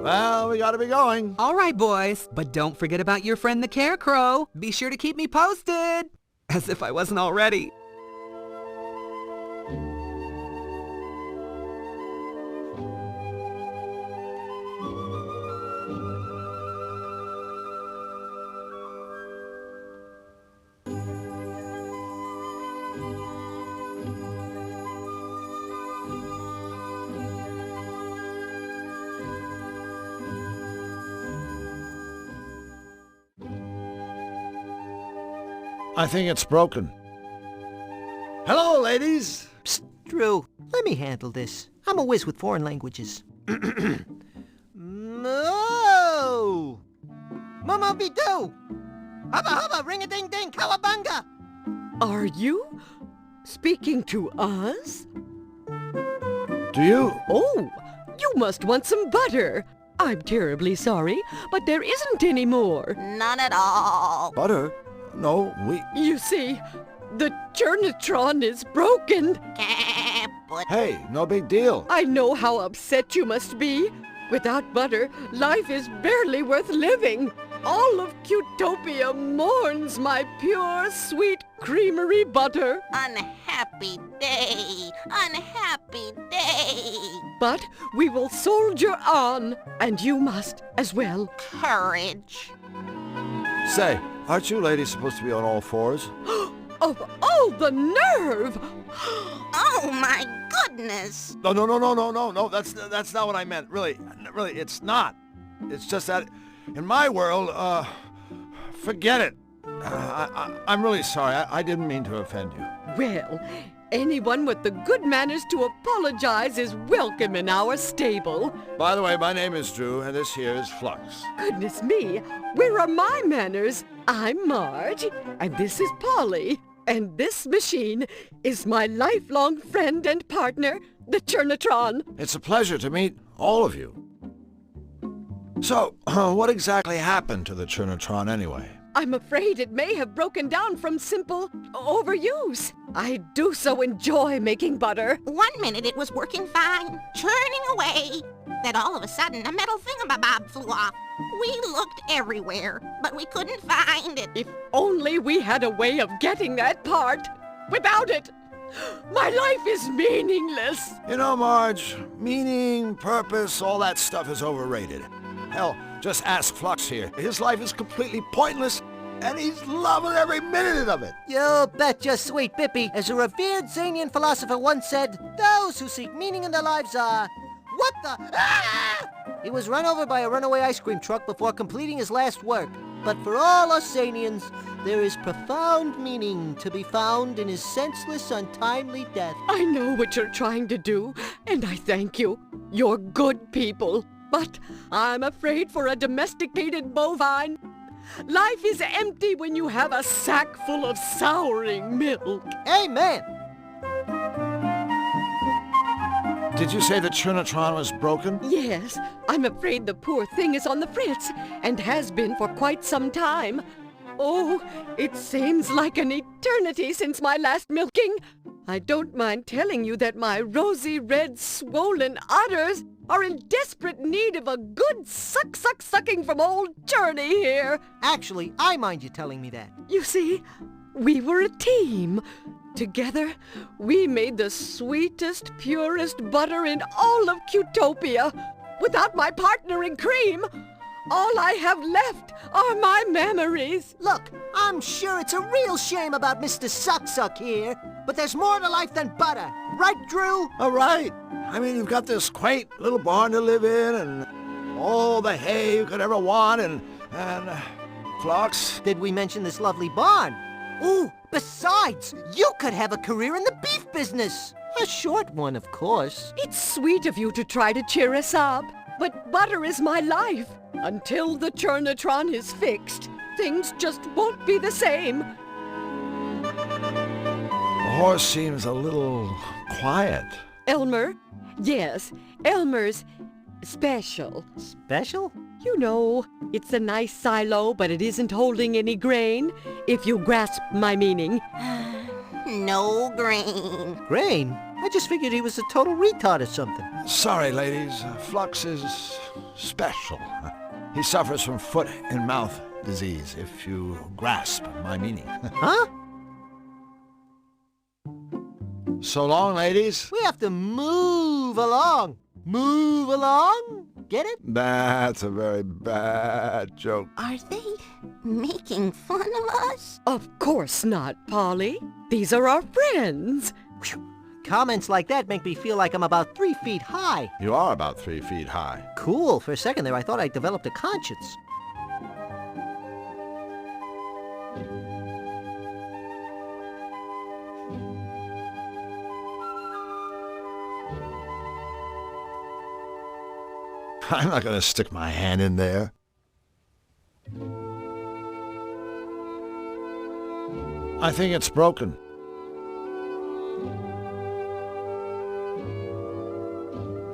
Well, we gotta be going. All right, boys, but don't forget about your friend the Carecrow. Be sure to keep me posted. As if I wasn't already. I think it's broken. Hello, ladies. Psst, Drew, let me handle this. I'm a whiz with foreign languages. Moo! Momo be do! Hubba hubba, ring-a-ding-ding, cowabunga! Are you speaking to us? Do you? Oh, you must want some butter. I'm terribly sorry, but there isn't any more. None at all. Butter? No, You see, the Churnatron is broken. But Hey, no big deal. I know how upset you must be. Without butter, life is barely worth living. All of Cutopia mourns my pure, sweet creamery butter. unhappy day, unhappy day. But we will soldier on, and you must as well. Courage. Say, aren't you ladies supposed to be on all fours? Of all the nerve! Oh my goodness. No. That's not what I meant. Really, it's not. It's just that, in my world, forget it. I'm really sorry. I didn't mean to offend you. Well, anyone with the good manners to apologize is welcome in our stable. By the way, my name is Drew, and this here is Flux. Goodness me, where are my manners? I'm Marge, and this is Polly. And this machine is my lifelong friend and partner, the Churnatron. It's a pleasure to meet all of you. So, what exactly happened to the Churnatron anyway? I'm afraid it may have broken down from simple overuse. I do so enjoy making butter. 1 minute it was working fine, churning away. Then all of a sudden a metal thingamabob flew off. We looked everywhere, but we couldn't find it. If only we had a way of getting that part. Without it, my life is meaningless. You know, Marge, meaning, purpose, all that stuff is overrated. Hell, just ask Flux here. His life is completely pointless, and he's loving every minute of it. You betcha, sweet Bippy. As a revered Zanian philosopher once said, those who seek meaning in their lives are... What the... Ah! He was run over by a runaway ice cream truck before completing his last work. But for all us Zanians, there is profound meaning to be found in his senseless, untimely death. I know what you're trying to do, and I thank you. You're good people. But I'm afraid for a domesticated bovine, life is empty when you have a sack full of souring milk. Amen. Did you say the Churnatron was broken? Yes, I'm afraid the poor thing is on the fritz, and has been for quite some time. Oh, it seems like an eternity since my last milking. I don't mind telling you that my rosy red swollen udders are in desperate need of a good sucking from old Journey here. Actually, I mind you telling me that. You see, we were a team. Together, we made the sweetest, purest butter in all of Cutopia. Without my partner in cream, all I have left are my memories. Look, I'm sure it's a real shame about Mr. Suck here, but there's more to life than butter. Right, Drew? All right. I mean, you've got this quaint little barn to live in, and all the hay you could ever want, and Flux. Did we mention this lovely barn? Ooh, besides, you could have a career in the beef business. A short one, of course. It's sweet of you to try to cheer us up, but butter is my life. Until the Churnatron is fixed, things just won't be the same. The horse seems a little quiet. Elmer? Yes, Elmer's special. Special? You know, it's a nice silo, but it isn't holding any grain, if you grasp my meaning. No grain. Grain? I just figured he was a total retard or something. Sorry, ladies. Flux is special. He suffers from foot and mouth disease, if you grasp my meaning. Huh? So long, ladies. We have to move along. Move along? Get it? That's a very bad joke. Are they making fun of us? Of course not, Polly. These are our friends. Comments like that make me feel like I'm about 3 feet high. You are about 3 feet high. Cool. For a second there, I thought I developed a conscience. I'm not going to stick my hand in there. I think it's broken.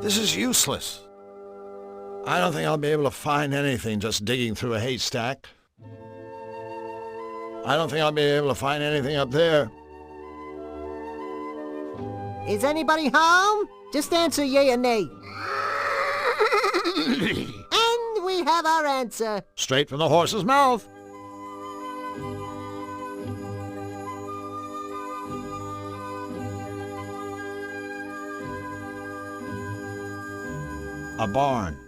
This is useless. I don't think I'll be able to find anything just digging through a haystack. I don't think I'll be able to find anything up there. Is anybody home? Just answer yay or nay. And we have our answer. Straight from the horse's mouth. A barn.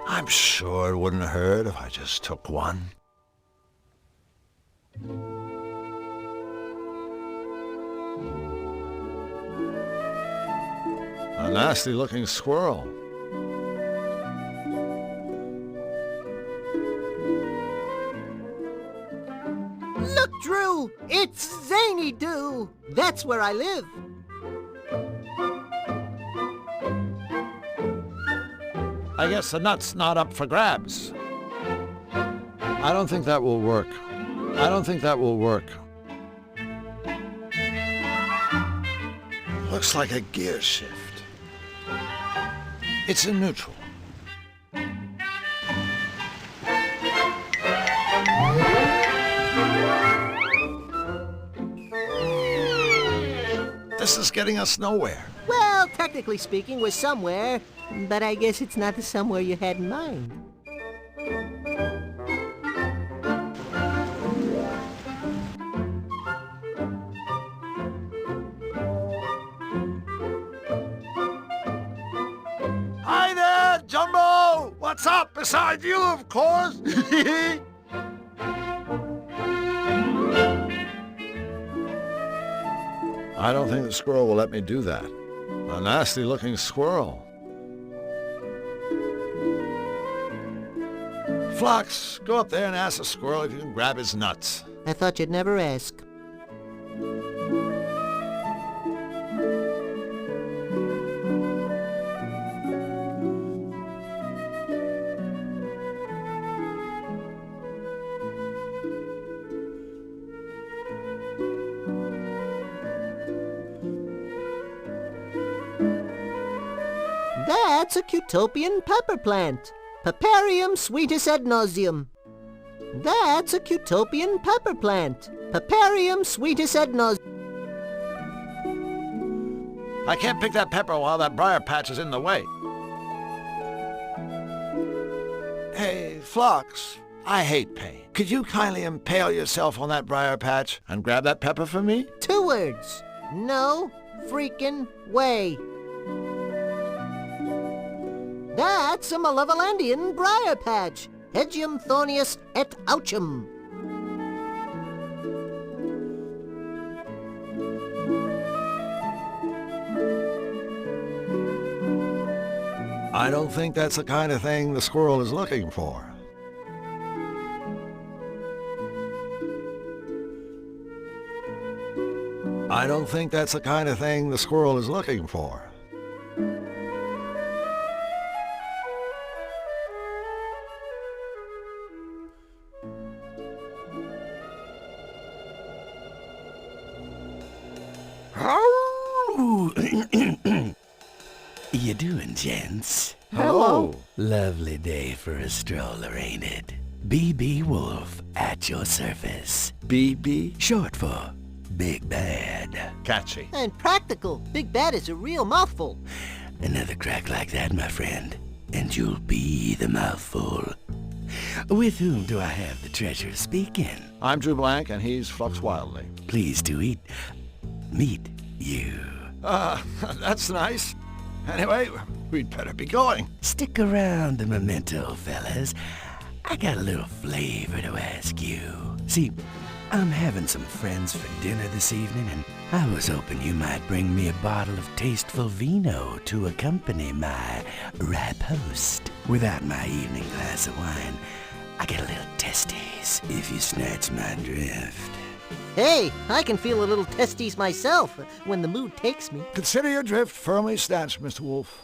I'm sure it wouldn't hurt if I just took one. A nasty-looking squirrel. Look, Drew! It's Zany Doo! That's where I live. I guess the nut's not up for grabs. I don't think that will work. I don't think that will work. Looks like a gear shift. It's in neutral. This is getting us nowhere. Well, technically speaking, we're somewhere, but I guess it's not the somewhere you had in mind. Hi there, Jumbo! What's up? Beside you, of course! I don't think the squirrel will let me do that. A nasty-looking squirrel. Phlox, go up there and ask the squirrel if you can grab his nuts. I thought you'd never ask. That's a Cutopian pepper plant. Paparium sweetus ad nauseum. That's a Cutopian pepper plant. Paparium sweetus ad nauseum. I can't pick that pepper while that briar patch is in the way. Hey, Phlox, I hate pain. Could you kindly impale yourself on that briar patch and grab that pepper for me? 2 words. No freaking way. That's a Malevolandian briar patch. Hegium thornius et ouchum. I don't think that's the kind of thing the squirrel is looking for. I don't think that's the kind of thing the squirrel is looking for. You doing, gents? Hello. Lovely day for a stroller, ain't it? BB Wolf at your service. BB, short for Big Bad. Catchy. And practical. Big Bad is a real mouthful. Another crack like that, my friend, and you'll be the mouthful. With whom do I have the pleasure of speaking? I'm Drew Blank, and he's Flux Wildly. Pleased to meet you. That's nice. Anyway, we'd better be going. Stick around the memento, fellas. I got a little flavor to ask you. See, I'm having some friends for dinner this evening, and I was hoping you might bring me a bottle of tasteful vino to accompany my ripe host. Without my evening glass of wine, I get a little testes, if you snatch my drift. Hey, I can feel a little testes myself when the mood takes me. Consider your drift firmly snatched, Mr. Wolf.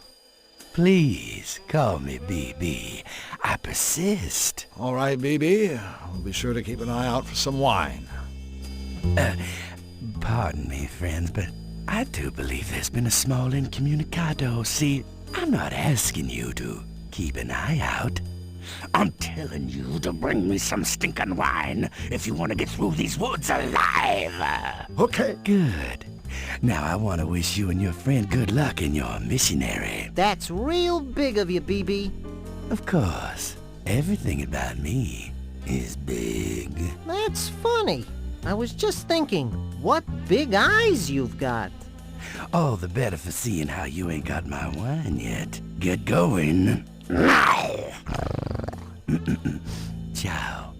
Please call me BB. I persist. All right, BB. We'll be sure to keep an eye out for some wine. Pardon me, friends, but I do believe there's been a small incommunicado. See, I'm not asking you to keep an eye out. I'm telling you to bring me some stinking wine if you want to get through these woods alive. Okay. Good. Now I want to wish you and your friend good luck in your missionary. That's real big of you, BB. Of course. Everything about me is big. That's funny. I was just thinking, what big eyes you've got. All the better for seeing how you ain't got my wine yet. Get going. Ciao.